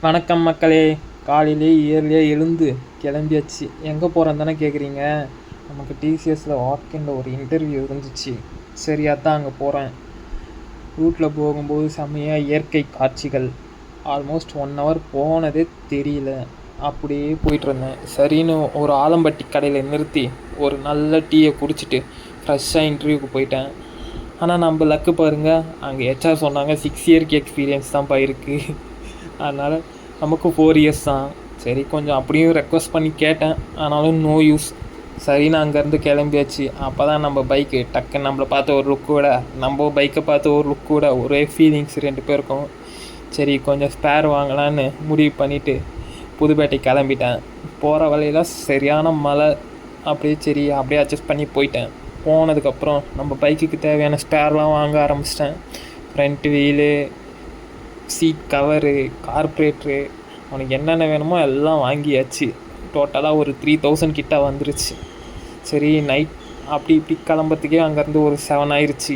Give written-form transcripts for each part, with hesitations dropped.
வணக்கம் மக்களே. காலையிலே இயர்லியே எழுந்து கிளம்பியாச்சு. எங்கே போகிறோன்னு தானே கேட்குறீங்க. நமக்கு டிசிஎஸில் வாக்கிங்கில் ஒரு இன்டர்வியூ இருந்துச்சு. சரி, அதான் அங்கே போகிறேன். ரூட்டில் போகும்போது செம்மையாக இயற்கை காட்சிகள். ஆல்மோஸ்ட் 1 hour போனதே தெரியல. அப்படியே போயிட்டுருந்தேன். சரின்னு ஒரு ஆலம்பட்டி கடையில் நிறுத்தி ஒரு நல்ல டீயை குடிச்சிட்டு ஃப்ரெஷ்ஷாக இன்டர்வியூக்கு போயிட்டேன். ஆனால் நம்ம லக்கு பாருங்கள், அங்கே ஹெச்ஆர் சொன்னாங்க 6 இயர்க்கு எக்ஸ்பீரியன்ஸ் தான்ப்பா இருக்குது. அதனால் நமக்கு 4 years தான். சரி, கொஞ்சம் அப்படியும் ரெக்வஸ்ட் பண்ணி கேட்டேன். ஆனாலும் நோ யூஸ். சரி, நான் அங்கேருந்து கிளம்பியாச்சு. அப்போ தான் நம்ம பைக்கு டக்குன்னு நம்மளை பார்த்து ஒரு லுக்கு விட, நம்ம பைக்கை பார்த்து ஒரு லுக்கு விட ஒரே ஃபீலிங்ஸ் 2 பேருக்கும். சரி, கொஞ்சம் ஸ்பேர் வாங்கலான்னு முடிவு பண்ணிவிட்டு புதுப்பேட்டை கிளம்பிட்டேன். போகிற வழியில் சரியான மழை. அப்படியே அட்ஜஸ்ட் பண்ணி போயிட்டேன். போனதுக்கப்புறம் நம்ம பைக்குக்கு தேவையான ஸ்பேர்லாம் வாங்க ஆரம்பிச்சிட்டேன். ஃப்ரண்ட் வீலு, சீட் கவரு, கார்பரேட்ரு, அவனுக்கு என்னென்ன வேணுமோ எல்லாம் வாங்கியாச்சு. டோட்டலாக ஒரு 3000 கிட்ட வந்துருச்சு. சரி, நைட் இப்படி கிளம்புறதுக்கே அங்கேருந்து ஒரு 7 ஆயிடுச்சு.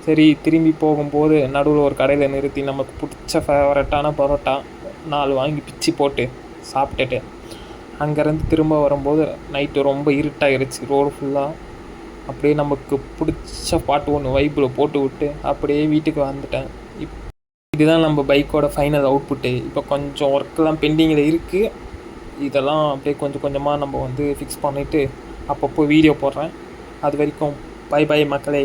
சரி, திரும்பி போகும்போது நடுவில் ஒரு கடையில் நிறுத்தி நமக்கு பிடிச்ச ஃபேவரட்டான பரோட்டா 4 வாங்கி பிச்சு போட்டு சாப்பிட்டுட்டு அங்கேருந்து திரும்ப வரும்போது நைட்டு ரொம்ப இருட்டாயிருச்சு. ரோடு ஃபுல்லாக அப்படியே நமக்கு பிடிச்ச பாட்டு ஒன்று வைப்பில் போட்டு விட்டு அப்படியே வீட்டுக்கு வந்துட்டேன். இதுதான் நம்ம பைக்கோட ஃபைனல் அவுட்புட்டு. இப்போ கொஞ்சம் ஒர்க்கெலாம் பெண்டிங்கில் இருக்குது. இதெல்லாம் அப்படியே கொஞ்சம் கொஞ்சமாக நம்ம ஃபிக்ஸ் பண்ணிவிட்டு அப்பப்போ வீடியோ போடுறேன். அது வரைக்கும் பை மக்களே.